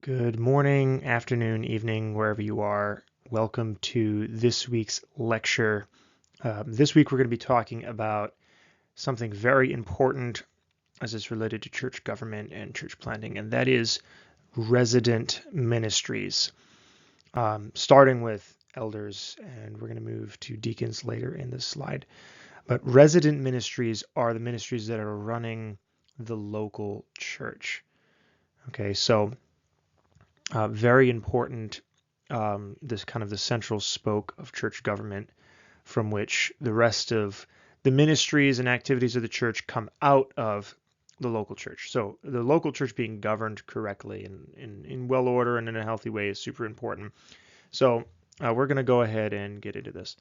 Good morning, afternoon, evening, wherever you are. Welcome to this week's lecture. This week we're going to be talking about something very important as it's related to church government and church planting, and that is resident ministries, starting with elders, and we're going to move to deacons later in this slide. But resident ministries are the ministries that are running the local church. Okay, so very important, this kind of the central spoke of church government from which the rest of the ministries and activities of the church come out of the local church. So the local church being governed correctly and in well order and in a healthy way is super important. So we're going to go ahead and get into this.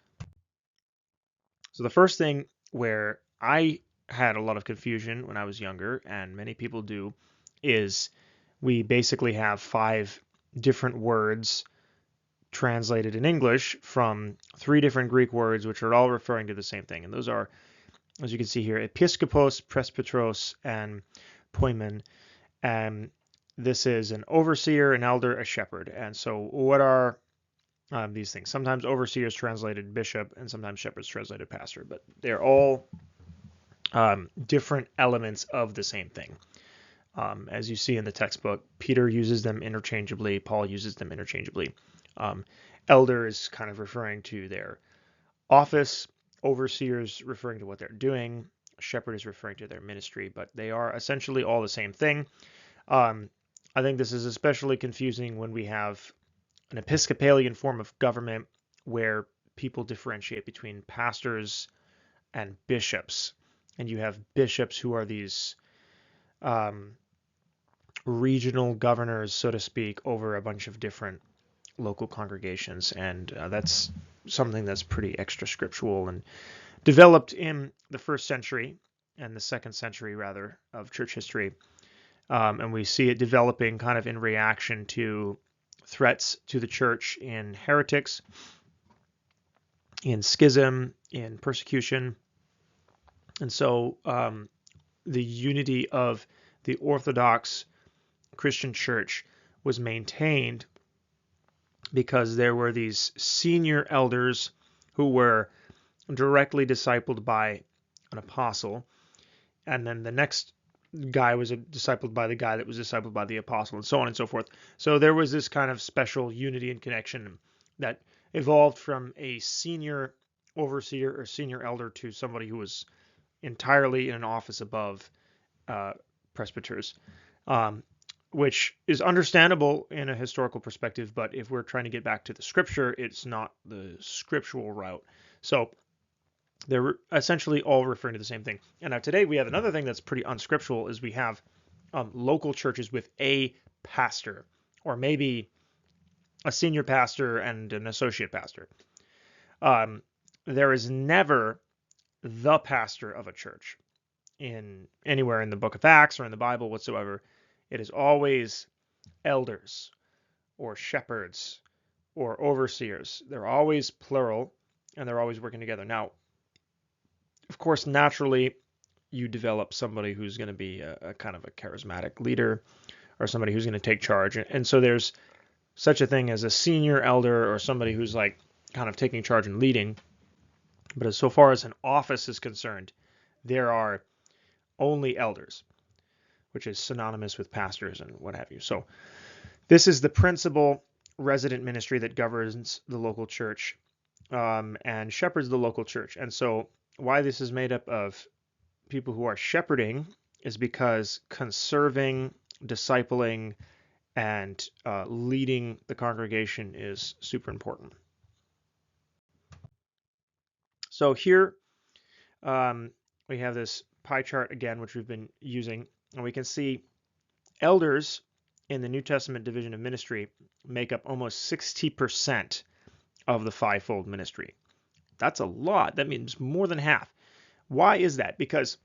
So the first thing where I had a lot of confusion when I was younger, and many people do, is we basically have 5 different words translated in English from 3 different Greek words, which are all referring to the same thing. And those are, as you can see here, episkopos, presbyteros, and poimen. And this is an overseer, an elder, a shepherd. And so what are these things? Sometimes overseer is translated bishop, and sometimes shepherd is translated pastor, but they're all different elements of the same thing. As you see in the textbook, Peter uses them interchangeably, Paul uses them interchangeably. Elder is kind of referring to their office, overseers referring to what they're doing, shepherd is referring to their ministry, but they are essentially all the same thing. I think this is especially confusing when we have an Episcopalian form of government where people differentiate between pastors and bishops, and you have bishops who are these regional governors, so to speak, over a bunch of different local congregations, and that's something that's pretty extra scriptural and developed in the 1st century and the 2nd century, rather, of church history. And we see it developing kind of in reaction to threats to the church in heretics, in schism, in persecution. And so the unity of the Orthodox Christian church was maintained because there were these senior elders who were directly discipled by an apostle, and then the next guy was discipled by the guy that was discipled by the apostle, and so on and so forth. So there was this kind of special unity and connection that evolved from a senior overseer or senior elder to somebody who was entirely in an office above presbyters, which is understandable in a historical perspective, but if we're trying to get back to the scripture, it's not the scriptural route. So they're essentially all referring to the same thing. And now today we have another thing that's pretty unscriptural, is we have local churches with a pastor, or maybe a senior pastor and an associate pastor. There is never the pastor of a church in anywhere in the book of Acts or in the Bible whatsoever. It is always elders or shepherds or overseers. They're always plural, and they're always working together. Now, of course, naturally, you develop somebody who's going to be a kind of a charismatic leader, or somebody who's going to take charge. And so there's such a thing as a senior elder, or somebody who's like kind of taking charge and leading. But as so far as an office is concerned, there are only elders, which is synonymous with pastors and what have you. So this is the principal resident ministry that governs the local church and shepherds the local church. And so why this is made up of people who are shepherding is because conserving, discipling, and leading the congregation is super important. So here we have this pie chart again, which we've been using, and we can see elders in the New Testament division of ministry make up almost 60% of the fivefold ministry. That's a lot. That means more than half. Why is that? Because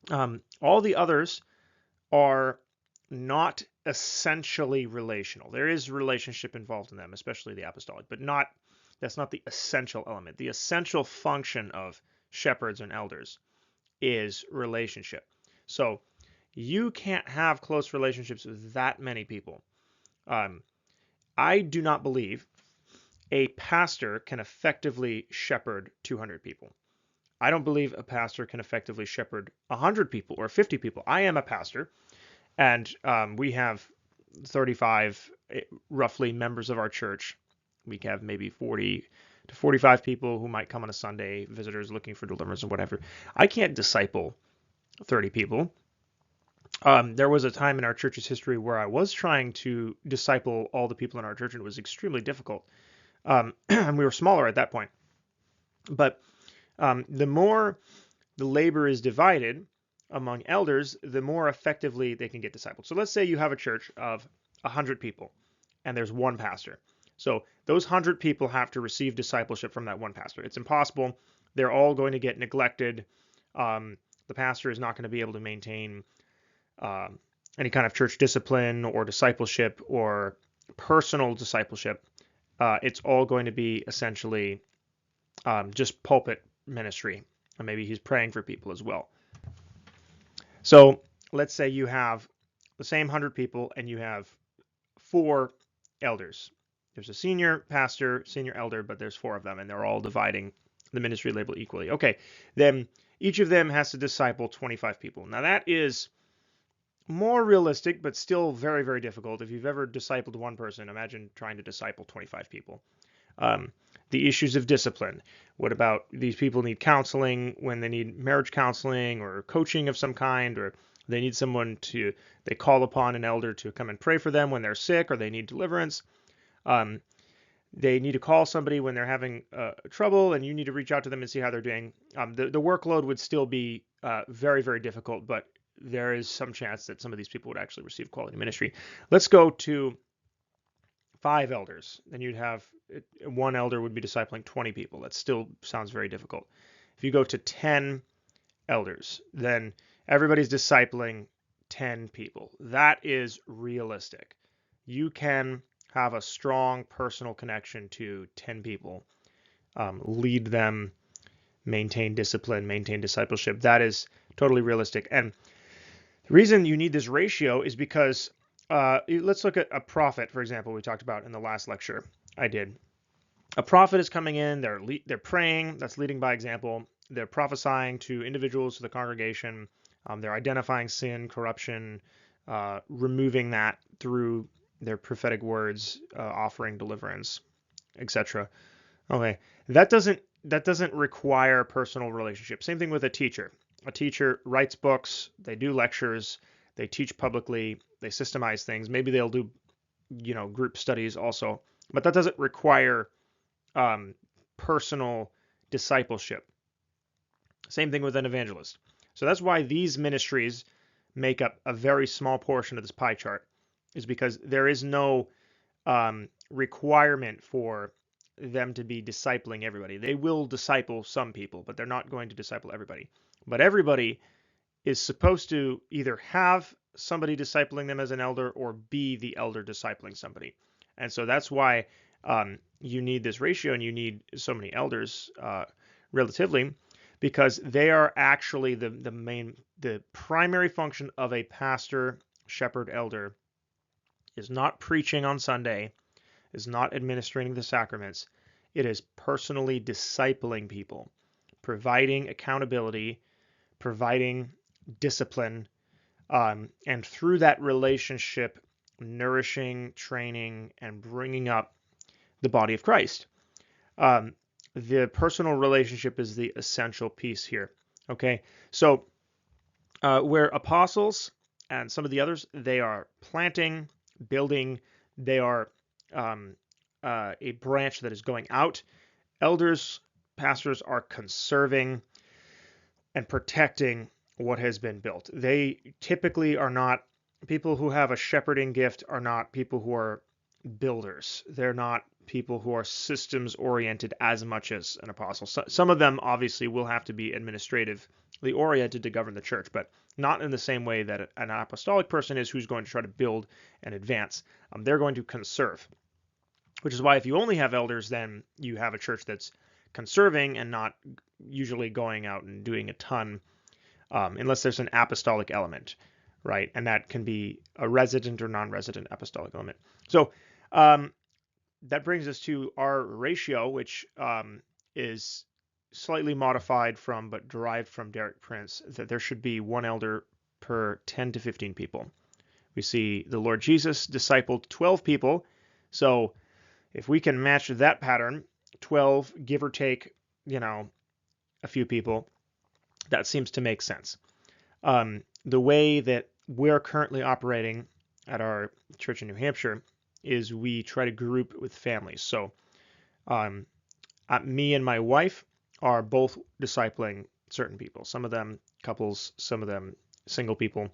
all the others are not essentially relational. There is relationship involved in them, especially the apostolic, but that's not the essential element. The essential function of shepherds and elders is relationship. So you can't have close relationships with that many people. I do not believe a pastor can effectively shepherd 200 people. I don't believe a pastor can effectively shepherd 100 people or 50 people. I am a pastor, and we have 35 roughly members of our church. We have maybe 40 to 45 people who might come on a Sunday, visitors looking for deliverance or whatever. I can't disciple 30 people. There was a time in our church's history where I was trying to disciple all the people in our church, and it was extremely difficult. And we were smaller at that point. But the more the labor is divided among elders, the more effectively they can get discipled. So let's say you have a church of 100 people and there's one pastor. So those 100 people have to receive discipleship from that one pastor. It's impossible. They're all going to get neglected. The pastor is not going to be able to maintain any kind of church discipline or discipleship or personal discipleship. It's all going to be essentially just pulpit ministry. And maybe he's praying for people as well. So let's say you have the same 100 people and you have 4 elders. There's a senior pastor, senior elder, but there's 4 of them, and they're all dividing the ministry label equally. Okay, then each of them has to disciple 25 people. Now that is more realistic, but still very, very difficult. If you've ever discipled one person, imagine trying to disciple 25 people. The issues of discipline. What about these people need counseling when they need marriage counseling or coaching of some kind, or they need someone they call upon an elder to come and pray for them when they're sick or they need deliverance. They need to call somebody when they're having trouble, and you need to reach out to them and see how they're doing. The workload would still be very, very difficult, but there is some chance that some of these people would actually receive quality ministry. Let's go to 5 elders. Then you'd have one elder would be discipling 20 people. That still sounds very difficult. If you go to 10 elders, then everybody's discipling 10 people. That is realistic. You can have a strong personal connection to 10 people, lead them, maintain discipline, maintain discipleship. That is totally realistic. And the reason you need this ratio is because let's look at a prophet, for example, we talked about in the last lecture I did. A prophet is coming in, they're praying, that's leading by example. They're prophesying to individuals, to the congregation. They're identifying sin, corruption, removing that through their prophetic words, offering deliverance, etc. Okay, that doesn't require personal relationship. Same thing with a teacher. A teacher writes books, they do lectures, they teach publicly, they systemize things. Maybe they'll do, group studies also, but that doesn't require personal discipleship. Same thing with an evangelist. So that's why these ministries make up a very small portion of this pie chart, is because there is no requirement for them to be discipling everybody. They will disciple some people, but they're not going to disciple everybody. But everybody is supposed to either have somebody discipling them as an elder or be the elder discipling somebody. And so that's why you need this ratio and you need so many elders relatively, because they are actually the primary function of a pastor, shepherd, elder is not preaching on Sunday, is not administering the sacraments. It is personally discipling people, providing accountability, providing discipline, and through that relationship, nourishing, training, and bringing up the body of Christ. The personal relationship is the essential piece here. Okay, so where apostles and some of the others, they are planting, building, they are a branch that is going out. Elders, pastors are conserving and protecting what has been built. They typically are not, people who have a shepherding gift are not people who are builders. They're not people who are systems oriented as much as an apostle. So, some of them obviously will have to be administratively oriented to govern the church, but not in the same way that an apostolic person is, who's going to try to build and advance. They're going to conserve, which is why if you only have elders, then you have a church that's conserving and not usually going out and doing a ton, unless there's an apostolic element. right? And that can be a resident or non-resident apostolic element. So that brings us to our ratio, which is slightly modified from, but derived from Derek Prince, that there should be one elder per 10 to 15 people. We see the Lord Jesus discipled 12 people. So if we can match that pattern, 12, give or take, a few people, that seems to make sense. The way that we're currently operating at our church in New Hampshire is we try to group with families. So me and my wife are both discipling certain people. Some of them couples, some of them single people.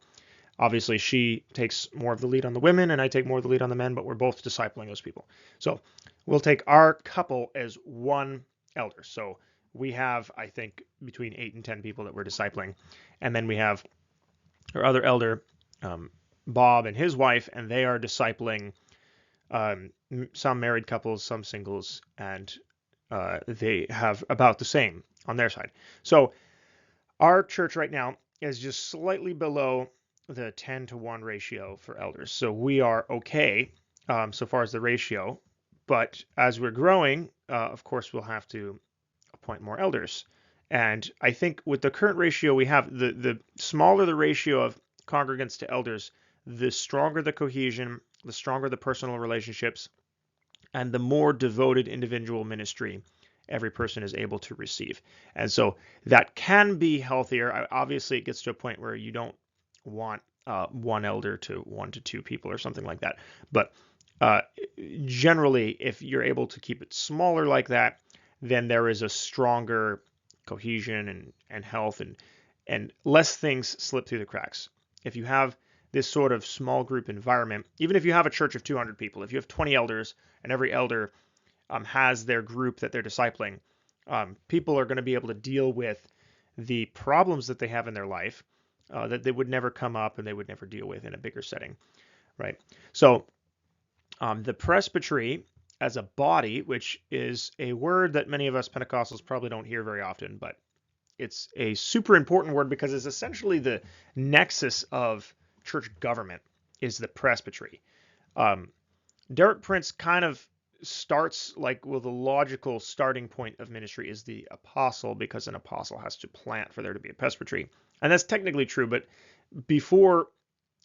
Obviously, she takes more of the lead on the women, and I take more of the lead on the men, but we're both discipling those people. So we'll take our couple as one elder. So we have, I think, between 8 and 10 people that we're discipling. And then we have our other elder, Bob, and his wife, and they are discipling some married couples, some singles, and they have about the same on their side. So our church right now is just slightly below the 10 to 1 ratio for elders. So we are okay so far as the ratio. But as we're growing, of course, we'll have to appoint more elders. And I think with the current ratio we have, the smaller the ratio of congregants to elders, the stronger the cohesion, the stronger the personal relationships, and the more devoted individual ministry every person is able to receive. And so that can be healthier. Obviously, it gets to a point where you don't want one elder to 1 to 2 people or something like that. But generally, if you're able to keep it smaller like that, then there is a stronger cohesion and health and less things slip through the cracks. If you have this sort of small group environment, even if you have a church of 200 people, if you have 20 elders and every elder has their group that they're discipling, people are going to be able to deal with the problems that they have in their life that they would never come up and they would never deal with in a bigger setting, right? So the presbytery as a body, which is a word that many of us Pentecostals probably don't hear very often, but it's a super important word because it's essentially the nexus of church government is the presbytery. Derek Prince kind of starts with the logical starting point of ministry is the apostle, because an apostle has to plant for there to be a presbytery. And that's technically true, but before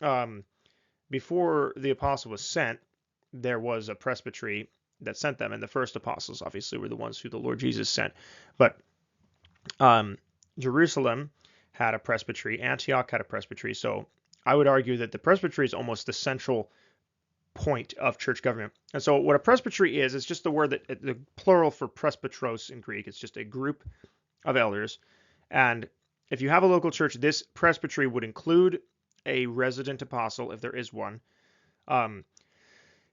the apostle was sent, there was a presbytery that sent them, and the first apostles obviously were the ones who the Lord Jesus sent. But Jerusalem had a presbytery, Antioch had a presbytery, so I would argue that the presbytery is almost the central point of church government. And so what a presbytery is just the word that the plural for presbyteros in Greek. It's just a group of elders. And if you have a local church, this presbytery would include a resident apostle, if there is one.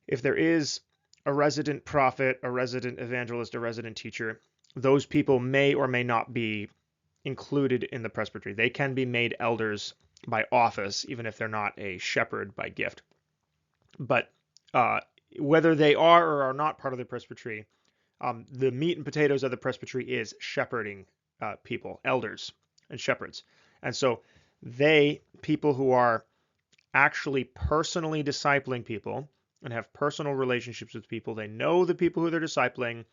If there is a resident prophet, a resident evangelist, a resident teacher, those people may or may not be included in the presbytery. They can be made elders by office, even if they're not a shepherd by gift. But whether they are or are not part of the presbytery, the meat and potatoes of the presbytery is shepherding people, elders and shepherds. And so people who are actually personally discipling people and have personal relationships with people, they know the people who they're discipling,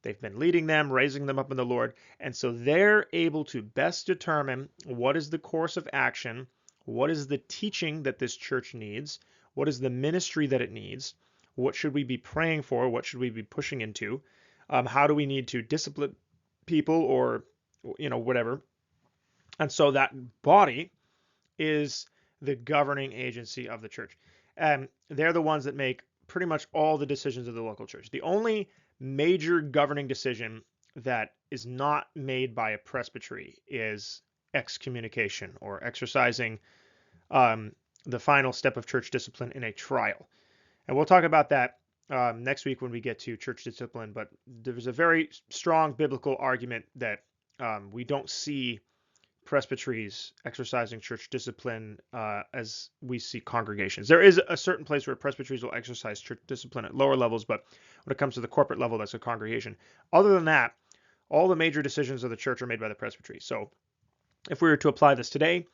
they've been leading them, raising them up in the Lord, and so they're able to best determine what is the course of action, what is the teaching that this church needs, what is the ministry that it needs, what should we be praying for, what should we be pushing into, how do we need to discipline people or whatever. And so that body is the governing agency of the church. And they're the ones that make pretty much all the decisions of the local church. The only major governing decision that is not made by a presbytery is excommunication, or exercising the final step of church discipline in a trial. And we'll talk about that next week when we get to church discipline. But there's a very strong biblical argument that we don't see presbyteries exercising church discipline as we see congregations. There is a certain place where presbyteries will exercise church discipline at lower levels, but when it comes to the corporate level, that's a congregation. Other than that, all the major decisions of the church are made by the presbytery. So if we were to apply this today,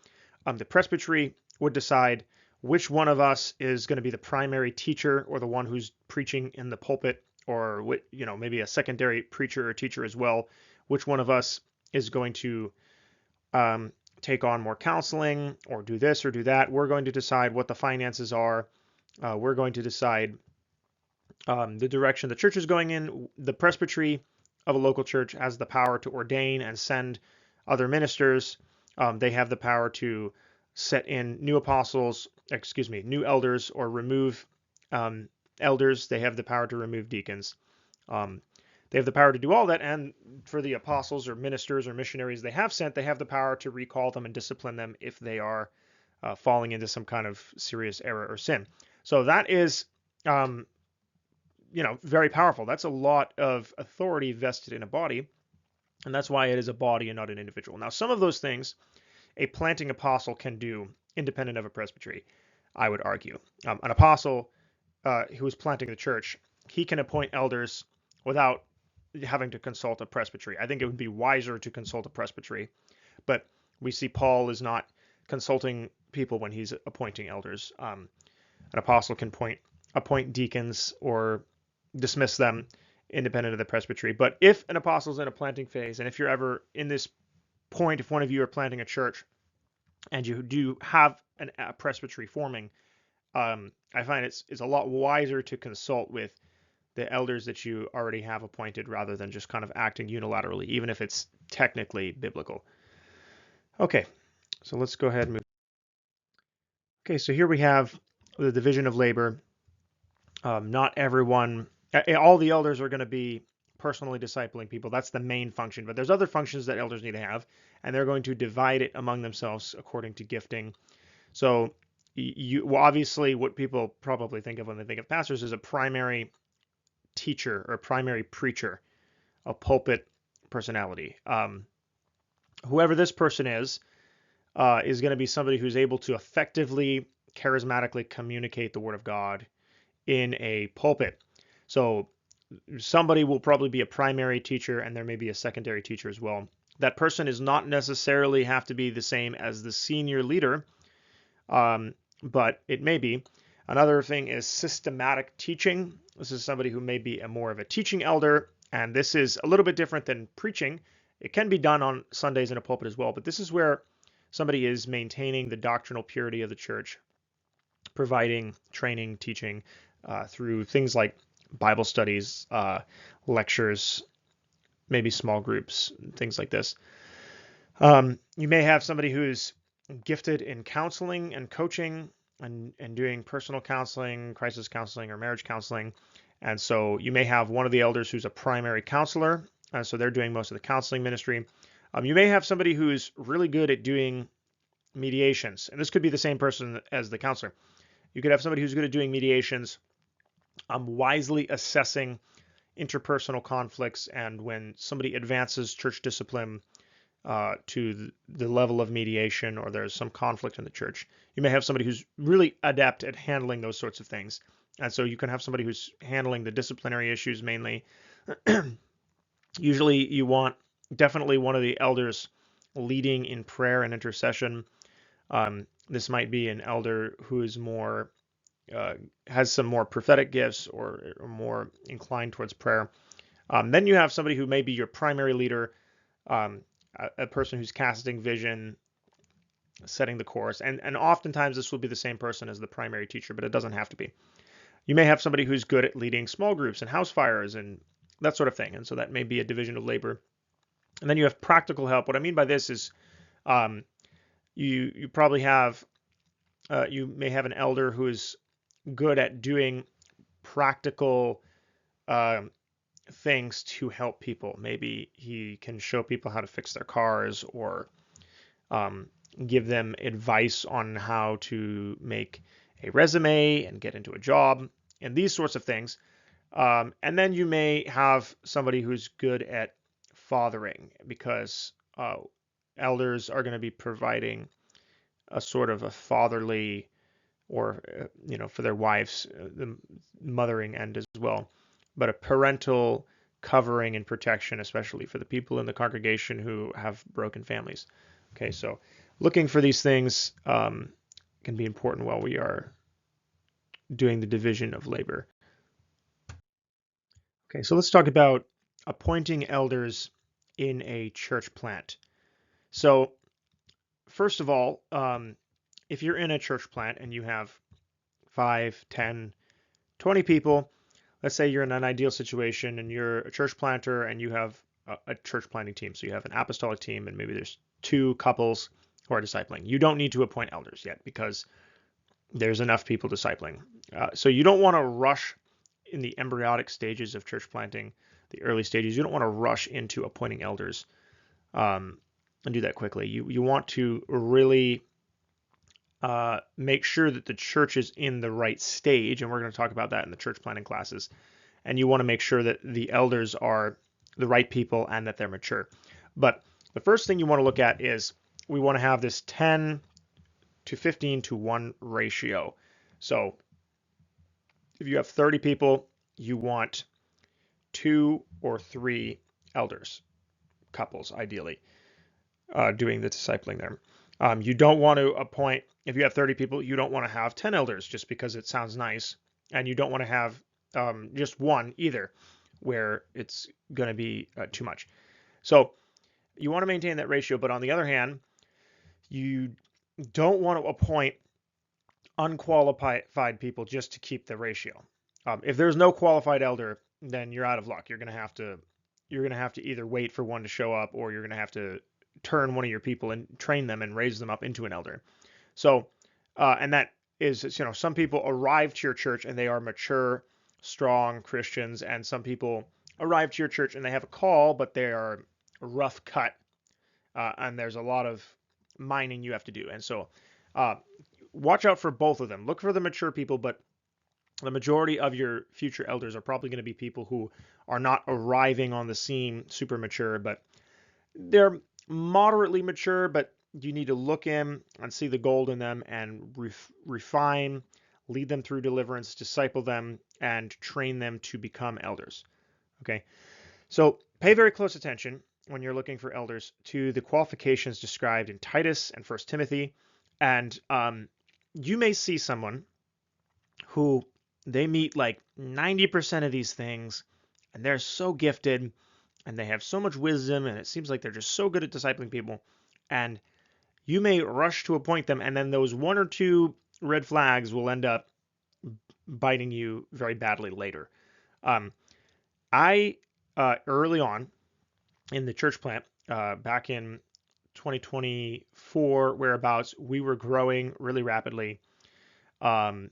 the presbytery would decide which one of us is going to be the primary teacher or the one who's preaching in the pulpit, or maybe a secondary preacher or teacher as well. Which one of us is going to take on more counseling or do this or do that. We're going to decide what the finances are. We're going to decide the direction the church is going in. The presbytery of a local church has the power to ordain and send other ministers. They have the power to set in new new elders, or remove elders. They have the power to remove deacons. They have the power to do all that, and for the apostles or ministers or missionaries they have sent, they have the power to recall them and discipline them if they are falling into some kind of serious error or sin. So that is, very powerful. That's a lot of authority vested in a body, and that's why it is a body and not an individual. Now, some of those things a planting apostle can do independent of a presbytery, I would argue. An apostle who is planting the church, he can appoint elders without having to consult a presbytery. I think it would be wiser to consult a presbytery, but we see Paul is not consulting people when he's appointing elders. An apostle can appoint deacons or dismiss them independent of the presbytery. But if an apostle is in a planting phase, and if you're ever in this point, if one of you are planting a church and you do have a presbytery forming, I find it's a lot wiser to consult with the elders that you already have appointed rather than just kind of acting unilaterally, even if it's technically biblical. Okay, so let's go ahead and move. Okay, so here we have the division of labor. Not everyone, all the elders are going to be personally discipling people. That's the main function, but there's other functions that elders need to have, and they're going to divide it among themselves according to gifting. So obviously what people probably think of when they think of pastors is a primary teacher or primary preacher, a pulpit personality. Whoever this person is going to be somebody who's able to effectively, charismatically communicate the word of God in a pulpit. So somebody will probably be a primary teacher, and there may be a secondary teacher as well. That person is not necessarily have to be the same as the senior leader, but it may be. Another thing is systematic teaching. This is somebody who may be more of a teaching elder, and this is a little bit different than preaching. It can be done on Sundays in a pulpit as well, but this is where somebody is maintaining the doctrinal purity of the church, providing training, teaching through things like Bible studies, lectures, maybe small groups, things like this. You may have somebody who's gifted in counseling and coaching and doing personal counseling, crisis counseling, or marriage counseling. And so you may have one of the elders who's a primary counselor, and so they're doing most of the counseling ministry. You may have somebody who's really good at doing mediations, and this could be the same person as the counselor. You could have somebody who's good at doing mediations, wisely assessing interpersonal conflicts, and when somebody advances church discipline to the level of mediation, or there's some conflict in the church, you may have somebody who's really adept at handling those sorts of things. And so you can have somebody who's handling the disciplinary issues mainly. Usually you want definitely one of the elders leading in prayer and intercession. This might be an elder who is more has some more prophetic gifts, or more inclined towards prayer. Then you have somebody who may be your primary leader, a person who's casting vision, setting the course, and oftentimes this will be the same person as the primary teacher, but it doesn't have to be. You may have somebody who's good at leading small groups and house fires and that sort of thing, and so that may be a division of labor. And then you have practical help. What I mean by this is you probably have you may have an elder who is good at doing practical things to help people. Maybe he can show people how to fix their cars, or give them advice on how to make a resume and get into a job, and these sorts of things. And then you may have somebody who's good at fathering, because elders are going to be providing a sort of a fatherly, or for their wives, the mothering end as well, but a parental covering and protection, especially for the people in the congregation who have broken families. Okay, so looking for these things can be important while we are doing the division of labor. Okay, so let's talk about appointing elders in a church plant. So first of all, if you're in a church plant and you have 5, 10, 20 people, let's say you're in an ideal situation and you're a church planter and you have a church planting team. So you have an apostolic team and maybe there's 2 couples who are discipling. You don't need to appoint elders yet because there's enough people discipling. So you don't want to rush in the embryonic stages of church planting, the early stages. You don't want to rush into appointing elders and do that quickly. You want to really make sure that the church is in the right stage, and we're going to talk about that in the church planting classes. And you want to make sure that the elders are the right people and that they're mature. But the first thing you want to look at is we want to have this 10 to 15 to 1 ratio. So if you have 30 people, you want 2 or 3 elders, couples ideally, doing the discipling there. You don't want to appoint, if you have 30 people, you don't want to have 10 elders just because it sounds nice. And you don't want to have just one either, where it's going to be too much. So you want to maintain that ratio. But on the other hand, you don't want to appoint unqualified people just to keep the ratio. If there's no qualified elder, then you're out of luck. You're going to have to either wait for one to show up, or you're going to have to turn one of your people and train them and raise them up into an elder. So, and that is, some people arrive to your church and they are mature, strong Christians, and some people arrive to your church and they have a call, but they are rough cut, and there's a lot of mining you have to do. And so, watch out for both of them. Look for the mature people, but the majority of your future elders are probably going to be people who are not arriving on the scene super mature, but they're moderately mature, but you need to look in and see the gold in them and refine, lead them through deliverance, disciple them, and train them to become elders. Okay, so pay very close attention when you're looking for elders to the qualifications described in Titus and 1 Timothy. And you may see someone who they meet like 90% of these things, and they're so gifted, and they have so much wisdom, and it seems like they're just so good at discipling people. And you may rush to appoint them, and then those 1 or 2 red flags will end up biting you very badly later. I early on in the church plant, back in 2024 whereabouts, we were growing really rapidly, and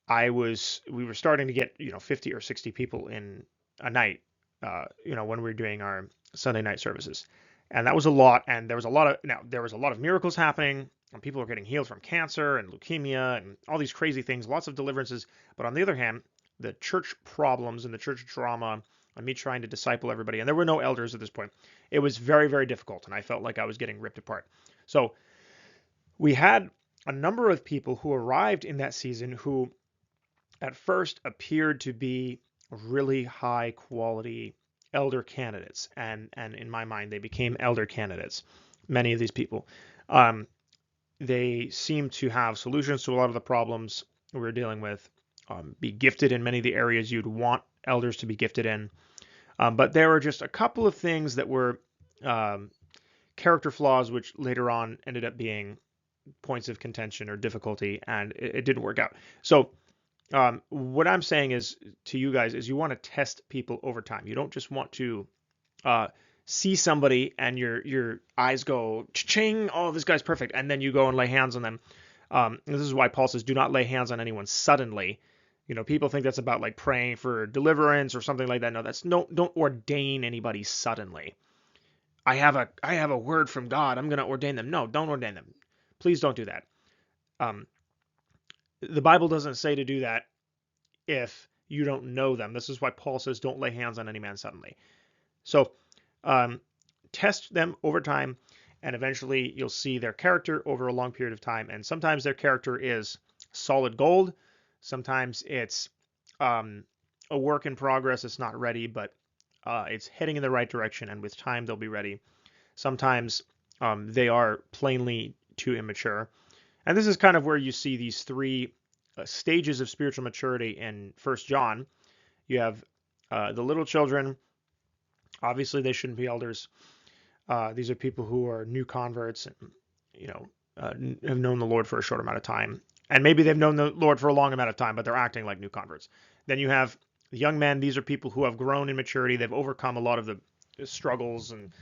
we were starting to get 50 or 60 people in a night, when we were doing our Sunday night services, and that was a lot. And there was a lot of miracles happening, and people were getting healed from cancer and leukemia and all these crazy things, lots of deliverances. But on the other hand, the church problems and the church drama and me trying to disciple everybody, and there were no elders at this point, it was very, very difficult, and I felt like I was getting ripped apart. So we had a number of people who arrived in that season who at first appeared to be really high quality elder candidates, and in my mind they became elder candidates. Many of these people, they seemed to have solutions to a lot of the problems we were dealing with, be gifted in many of the areas you'd want elders to be gifted in, but there were just a couple of things that were character flaws which later on ended up being points of contention or difficulty, and it didn't work out. So what I'm saying is to you guys is you want to test people over time. You don't just want to see somebody and your eyes go ching, oh, this guy's perfect, and then you go and lay hands on them. This is why Paul says, do not lay hands on anyone suddenly. People think that's about like praying for deliverance or something like that. No, don't ordain anybody suddenly. I have a word from God, I'm going to ordain them. No, don't ordain them. Please don't do that. The Bible doesn't say to do that if you don't know them. This is why Paul says, don't lay hands on any man suddenly. So test them over time, and eventually you'll see their character over a long period of time. And sometimes their character is solid gold. Sometimes it's a work in progress. It's not ready, but it's heading in the right direction, and with time they'll be ready. Sometimes they are plainly too immature. And this is kind of where you see these three stages of spiritual maturity in First John. You have the little children. Obviously, they shouldn't be elders. These are people who are new converts and, you know, have known the Lord for a short amount of time. And maybe they've known the Lord for a long amount of time, but they're acting like new converts. Then you have the young men. These are people who have grown in maturity. They've overcome a lot of the struggles and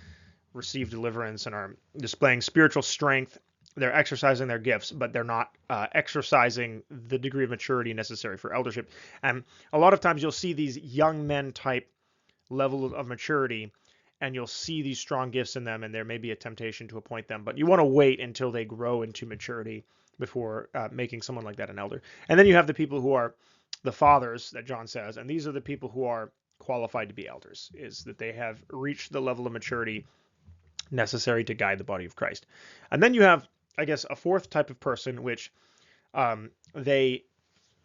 received deliverance and are displaying spiritual strength. They're exercising their gifts, but they're not exercising the degree of maturity necessary for eldership. And a lot of times you'll see these young men type level of maturity, and you'll see these strong gifts in them, and there may be a temptation to appoint them, but you want to wait until they grow into maturity before making someone like that an elder. And then you have the people who are the fathers that John says, and these are the people who are qualified to be elders, is that they have reached the level of maturity necessary to guide the body of Christ. And then you have, I guess, a fourth type of person, which they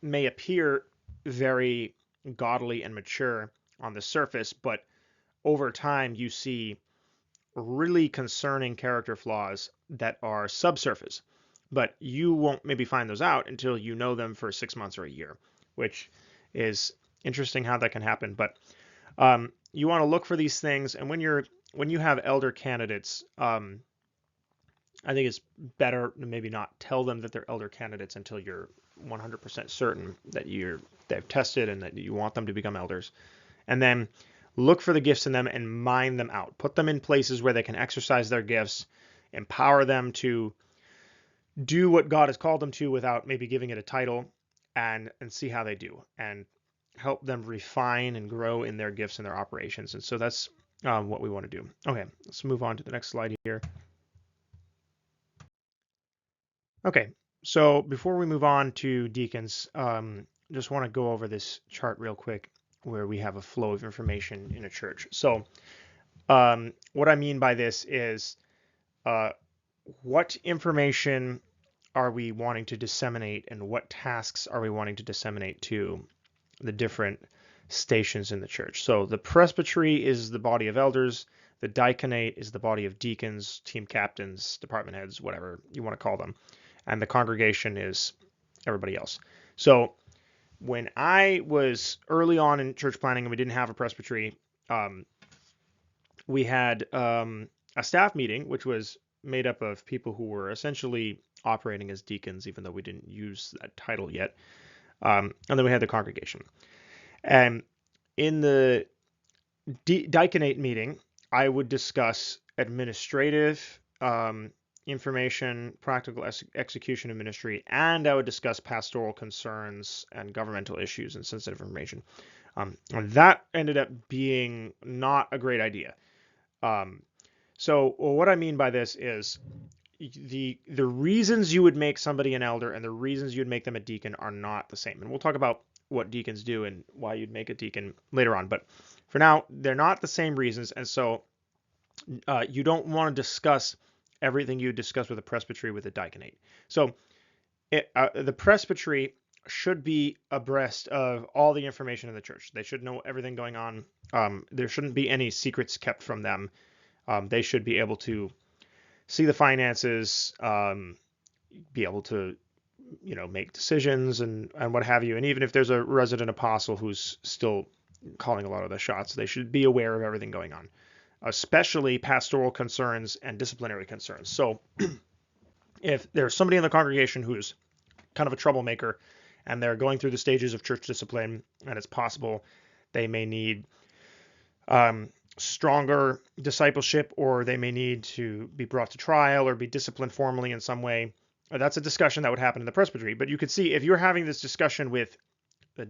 may appear very godly and mature on the surface, but over time you see really concerning character flaws that are subsurface. But you won't maybe find those out until you know them for 6 months or a year, which is interesting how that can happen. But you want to look for these things, and when you have elder candidates, I think it's better to maybe not tell them that they're elder candidates until you're 100% certain that they've tested and that you want them to become elders. And then look for the gifts in them and mine them out. Put them in places where they can exercise their gifts, empower them to do what God has called them to without maybe giving it a title, and see how they do, and help them refine and grow in their gifts and their operations. And so that's what we want to do. Okay, let's move on to the next slide here. Okay, so before we move on to deacons, just want to go over this chart real quick where we have a flow of information in a church. So what I mean by this is what information are we wanting to disseminate, and what tasks are we wanting to disseminate to the different stations in the church. So the presbytery is the body of elders. The diaconate is the body of deacons, team captains, department heads, whatever you want to call them. And the congregation is everybody else. So when I was early on in church planning and we didn't have a presbytery, we had a staff meeting, which was made up of people who were essentially operating as deacons, even though we didn't use that title yet. And then we had the congregation. And in the diaconate meeting, I would discuss administrative information, practical execution of ministry, and I would discuss pastoral concerns and governmental issues and sensitive information. And that ended up being not a great idea. So what I mean by this is the reasons you would make somebody an elder and the reasons you'd make them a deacon are not the same. And we'll talk about what deacons do and why you'd make a deacon later on. But for now, they're not the same reasons. And so you don't want to discuss everything you discuss with a presbytery with a diaconate. So the presbytery should be abreast of all the information in the church. They should know everything going on. There shouldn't be any secrets kept from them. They should be able to see the finances, be able to, make decisions and what have you. And even if there's a resident apostle who's still calling a lot of the shots, they should be aware of everything going on, especially pastoral concerns and disciplinary concerns. So if there's somebody in the congregation who's kind of a troublemaker and they're going through the stages of church discipline, and it's possible they may need stronger discipleship, or they may need to be brought to trial or be disciplined formally in some way, that's a discussion that would happen in the presbytery. But you could see if you're having this discussion with the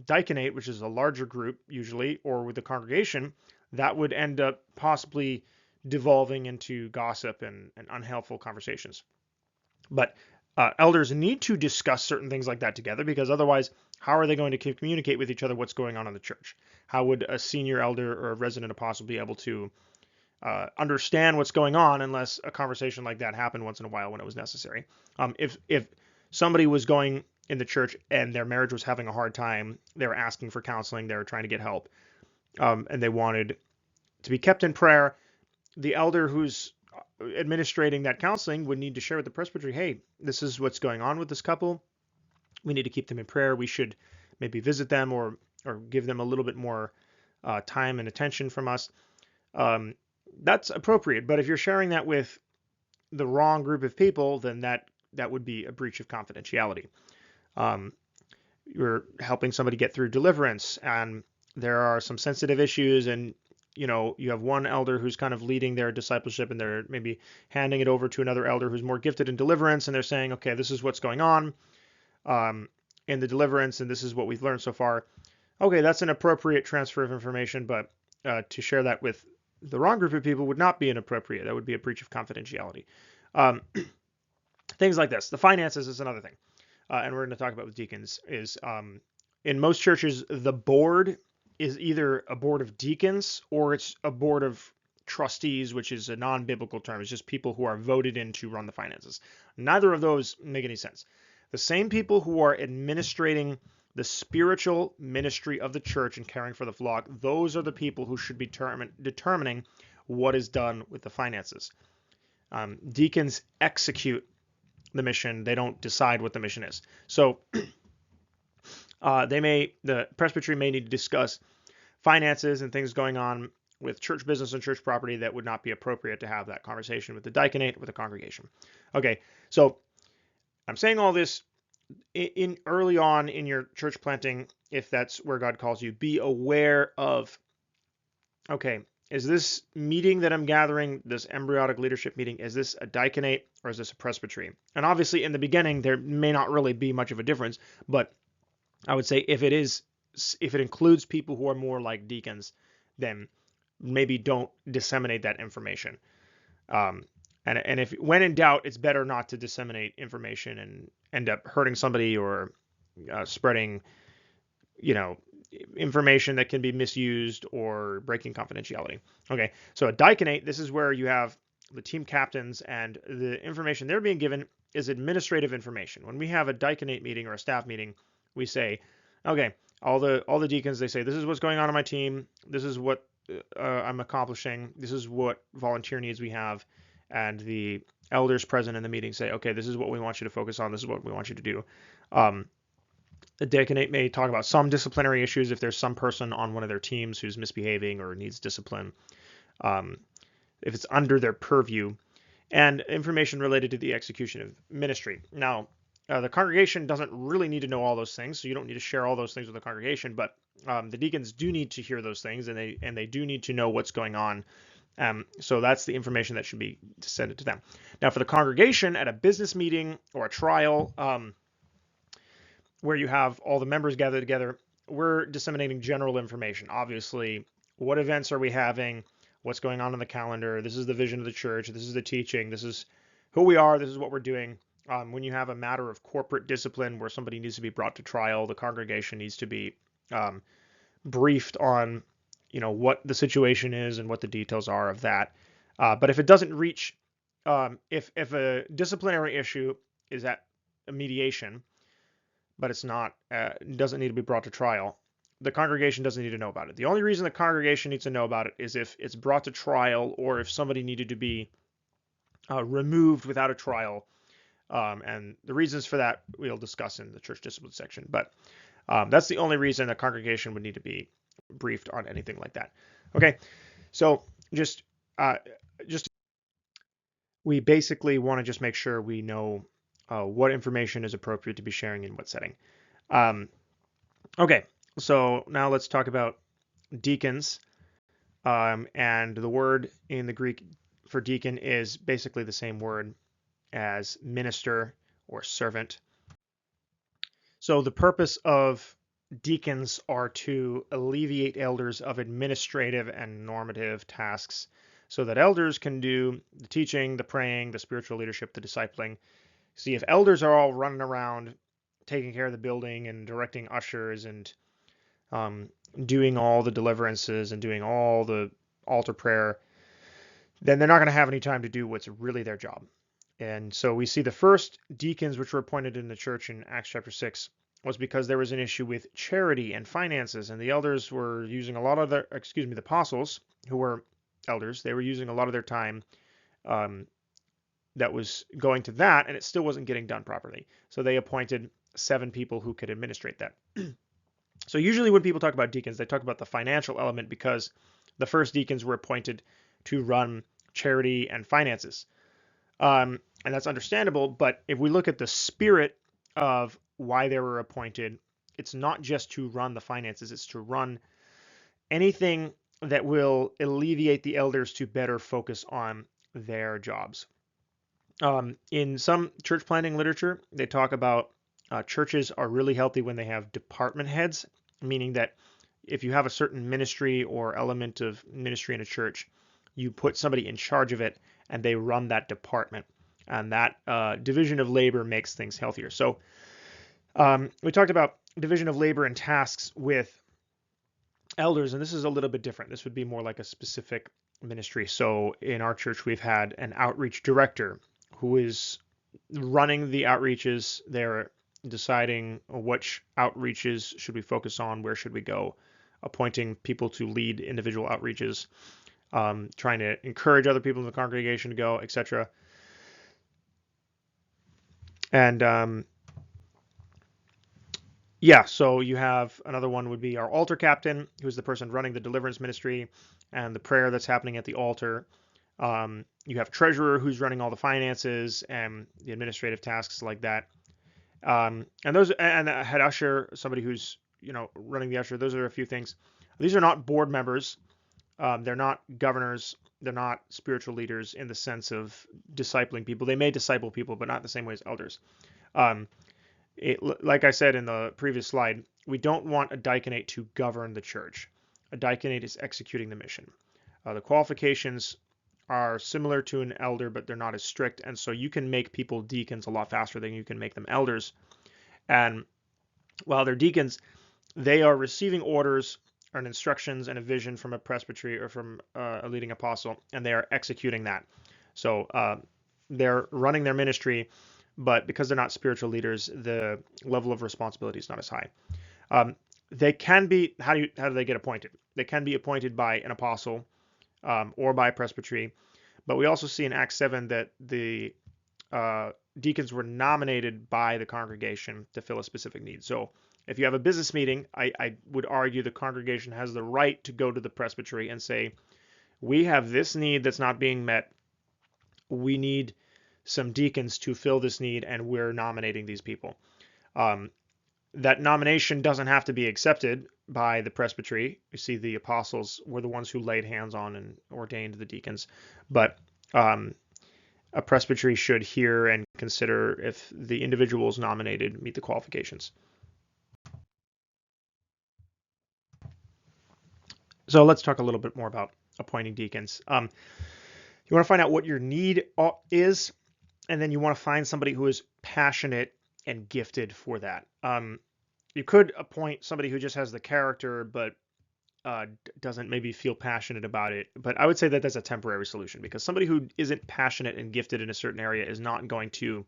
diaconate, which is a larger group usually, or with the congregation, that would end up possibly devolving into gossip and unhelpful conversations. But elders need to discuss certain things like that together, because otherwise, how are they going to communicate with each other what's going on in the church? How would a senior elder or a resident apostle be able to understand what's going on unless a conversation like that happened once in a while when it was necessary? If somebody was going in the church and their marriage was having a hard time, they were asking for counseling, they were trying to get help, and they wanted to be kept in prayer, the elder who's administrating that counseling would need to share with the presbytery, hey, this is what's going on with this couple. We need to keep them in prayer. We should maybe visit them or give them a little bit more time and attention from us. That's appropriate. But if you're sharing that with the wrong group of people, then that would be a breach of confidentiality. You're helping somebody get through deliverance, and there are some sensitive issues, and you have one elder who's kind of leading their discipleship, and they're maybe handing it over to another elder who's more gifted in deliverance, and they're saying, okay, this is what's going on in the deliverance, and this is what we've learned so far. Okay, that's an appropriate transfer of information, but to share that with the wrong group of people would not be inappropriate. That would be a breach of confidentiality. Things like this. The finances is another thing, and we're going to talk about with deacons. Is in most churches, the board is either a board of deacons or it's a board of trustees, which is a non-biblical term. It's just people who are voted in to run the finances. Neither of those make any sense. The same people who are administrating the spiritual ministry of the church and caring for the flock, those are the people who should be determining what is done with the finances. Deacons execute the mission. They don't decide what the mission is. So the presbytery may need to discuss finances and things going on with church business and church property that would not be appropriate to have that conversation with the diaconate, with the congregation. Okay, so I'm saying all this in early on in your church planting, if that's where God calls you, be aware of, okay, is this meeting that I'm gathering, this embryonic leadership meeting, is this a diaconate or is this a presbytery? And obviously in the beginning, there may not really be much of a difference, but I would say if it includes people who are more like deacons, then maybe don't disseminate that information. And if when in doubt, it's better not to disseminate information and end up hurting somebody or spreading, information that can be misused or breaking confidentiality. Okay, so a diaconate, this is where you have the team captains, and the information they're being given is administrative information. When we have a diaconate meeting or a staff meeting, we say, okay, all the deacons, they say, this is what's going on my team. This is what I'm accomplishing. This is what volunteer needs we have. And the elders present in the meeting say, okay, this is what we want you to focus on. This is what we want you to do. The diaconate may talk about some disciplinary issues if there's some person on one of their teams who's misbehaving or needs discipline, if it's under their purview, and information related to the execution of ministry. Now, the congregation doesn't really need to know all those things, so you don't need to share all those things with the congregation, but the deacons do need to hear those things, and they do need to know what's going on. So that's the information that should be sent to them. Now, for the congregation at a business meeting or a trial, where you have all the members gathered together, we're disseminating general information. Obviously, what events are we having? What's going on in the calendar? This is the vision of the church. This is the teaching. This is who we are. This is what we're doing. When you have a matter of corporate discipline where somebody needs to be brought to trial, the congregation needs to be briefed on, what the situation is and what the details are of that. But if it doesn't reach, if a disciplinary issue is at a mediation, but it's not, doesn't need to be brought to trial, the congregation doesn't need to know about it. The only reason the congregation needs to know about it is if it's brought to trial or if somebody needed to be removed without a trial. And the reasons for that we'll discuss in the church discipline section. But that's the only reason a congregation would need to be briefed on anything like that. Okay, so just we basically want to just make sure we know what information is appropriate to be sharing in what setting. Okay, so now let's talk about deacons. And the word in the Greek for deacon is basically the same word as minister or servant. So the purpose of deacons are to alleviate elders of administrative and normative tasks so that elders can do the teaching, the praying, the spiritual leadership, the discipling. See, if elders are all running around taking care of the building and directing ushers and doing all the deliverances and doing all the altar prayer, then they're not going to have any time to do what's really their job. And so we see the first deacons which were appointed in the church in Acts chapter 6 was because there was an issue with charity and finances, and the elders were using a lot of the apostles who were elders, they were using a lot of their time that was going to that, and it still wasn't getting done properly. So they appointed 7 people who could administrate that. So usually when people talk about deacons, they talk about the financial element because the first deacons were appointed to run charity and finances. And that's understandable, but if we look at the spirit of why they were appointed, it's not just to run the finances, it's to run anything that will alleviate the elders to better focus on their jobs. In some church planting literature, they talk about churches are really healthy when they have department heads, meaning that if you have a certain ministry or element of ministry in a church, you put somebody in charge of it and they run that department. And that division of labor makes things healthier. So we talked about division of labor and tasks with elders, and this is a little bit different. This would be more like a specific ministry. So in our church, we've had an outreach director who is running the outreaches. They're deciding which outreaches should we focus on, where should we go, appointing people to lead individual outreaches, trying to encourage other people in the congregation to go, etc. And yeah, so you have another one would be our altar captain, who's the person running the deliverance ministry and the prayer that's happening at the altar. You have treasurer who's running all the finances and the administrative tasks like that. And a head usher, somebody who's running the usher. Those are a few things. These are not board members. They're not governors. They're not spiritual leaders in the sense of discipling people. They may disciple people, but not the same way as elders. Like I said in the previous slide, we don't want a diaconate to govern the church. A diaconate is executing the mission. The qualifications are similar to an elder, but they're not as strict, and so you can make people deacons a lot faster than you can make them elders. And while they're deacons, they are receiving orders and instructions and a vision from a presbytery or from a leading apostle, and they are executing that. So they're running their ministry, but because they're not spiritual leaders, the level of responsibility is not as high. They can be, how do they get appointed? They can be appointed by an apostle or by a presbytery, but we also see in Acts 7 that the deacons were nominated by the congregation to fill a specific need. So if you have a business meeting, I would argue the congregation has the right to go to the presbytery and say, we have this need that's not being met. We need some deacons to fill this need, and we're nominating these people. That nomination doesn't have to be accepted by the presbytery. You see, the apostles were the ones who laid hands on and ordained the deacons, but a presbytery should hear and consider if the individuals nominated meet the qualifications. So let's talk a little bit more about appointing deacons. You want to find out what your need is, and then you want to find somebody who is passionate and gifted for that. You could appoint somebody who just has the character, but doesn't maybe feel passionate about it. But I would say that that's a temporary solution, because somebody who isn't passionate and gifted in a certain area is not going to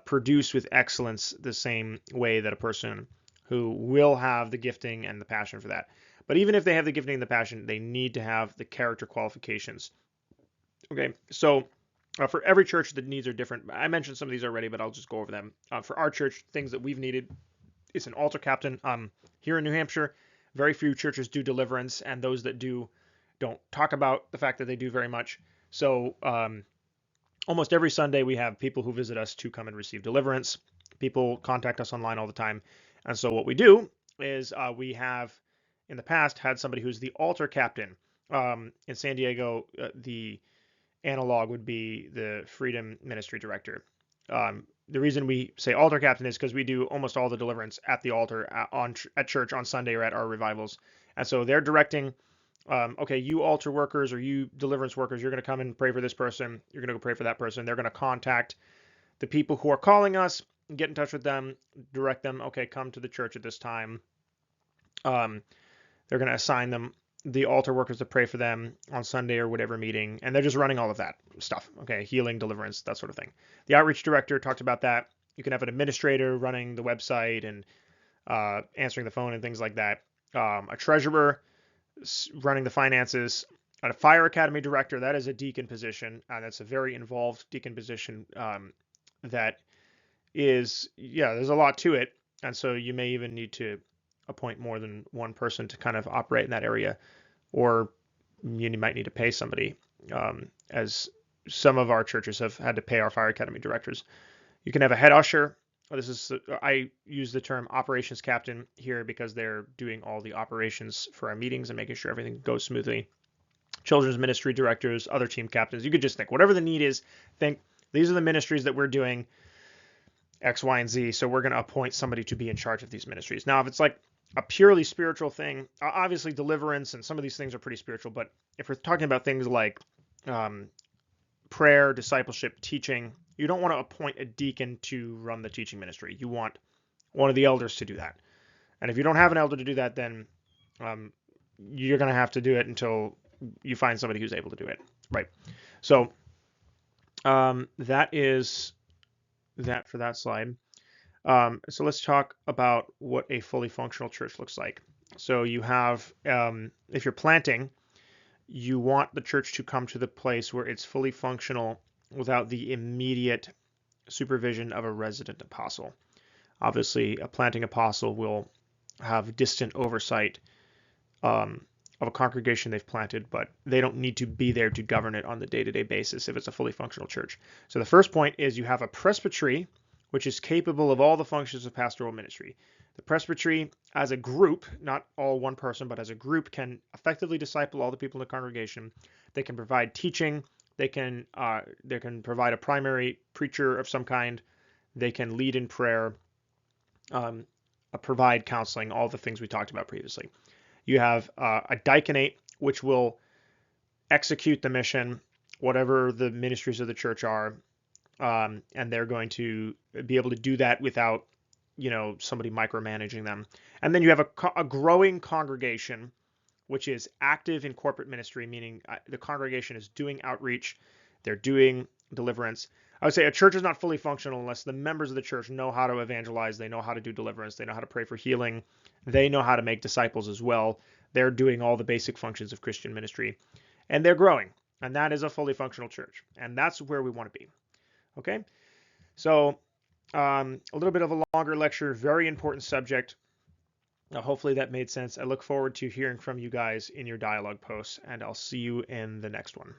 produce with excellence the same way that a person who will have the gifting and the passion for that. But even if they have the gifting and the passion, they need to have the character qualifications. Okay, so for every church, the needs are different. I mentioned some of these already, but I'll just go over them. For our church, things that we've needed is an altar captain. Here in New Hampshire, very few churches do deliverance, and those that do don't talk about the fact that they do very much. So almost every Sunday, we have people who visit us to come and receive deliverance. People contact us online all the time. And so what we do is we have, in the past, had somebody who's the altar captain. In San Diego, the analog would be the Freedom Ministry Director. The reason we say altar captain is because we do almost all the deliverance at the altar at church on Sunday or at our revivals. And so they're directing, okay, you altar workers or you deliverance workers, you're going to come and pray for this person. You're going to go pray for that person. They're going to contact the people who are calling us, get in touch with them, direct them, okay, come to the church at this time. They're going to assign them the altar workers to pray for them on Sunday or whatever meeting, and they're just running all of that stuff, okay, healing, deliverance, that sort of thing. The outreach director talked about that. You can have an administrator running the website and answering the phone and things like that. A treasurer running the finances, A fire academy director, that is a deacon position, and that's a very involved deacon position. That is, yeah, there's a lot to it, and so you may even need to appoint more than one person to kind of operate in that area, or you might need to pay somebody, as some of our churches have had to pay our fire academy directors. You can have a head usher. I use the term operations captain here because they're doing all the operations for our meetings and making sure everything goes smoothly. Children's ministry directors, other team captains. You could just think whatever the need is, think these are the ministries that we're doing X, Y, and Z. So we're going to appoint somebody to be in charge of these ministries. Now, if it's like a purely spiritual thing, obviously deliverance and some of these things are pretty spiritual. But if we're talking about things like prayer, discipleship, teaching, you don't want to appoint a deacon to run the teaching ministry. You want one of the elders to do that. And if you don't have an elder to do that, then you're going to have to do it until you find somebody who's able to do it. Right. So that is that for that slide. So let's talk about what a fully functional church looks like. So you have, if you're planting, you want the church to come to the place where it's fully functional without the immediate supervision of a resident apostle. Obviously, a planting apostle will have distant oversight of a congregation they've planted, but they don't need to be there to govern it on the day-to-day basis if it's a fully functional church. So the first point is you have a presbytery, which is capable of all the functions of pastoral ministry. The presbytery as a group, not all one person, but as a group, can effectively disciple all the people in the congregation. They can provide teaching. They can provide a primary preacher of some kind. They can lead in prayer, provide counseling, all the things we talked about previously. You have a diaconate, which will execute the mission, whatever the ministries of the church are, and they're going to be able to do that without, somebody micromanaging them. And then you have a growing congregation, which is active in corporate ministry, meaning the congregation is doing outreach, they're doing deliverance. I would say a church is not fully functional unless the members of the church know how to evangelize, they know how to do deliverance, they know how to pray for healing, they know how to make disciples as well. They're doing all the basic functions of Christian ministry, and they're growing, and that is a fully functional church, and that's where we want to be. Okay, so a little bit of a longer lecture, very important subject. Hopefully that made sense. I look forward to hearing from you guys in your dialogue posts, and I'll see you in the next one.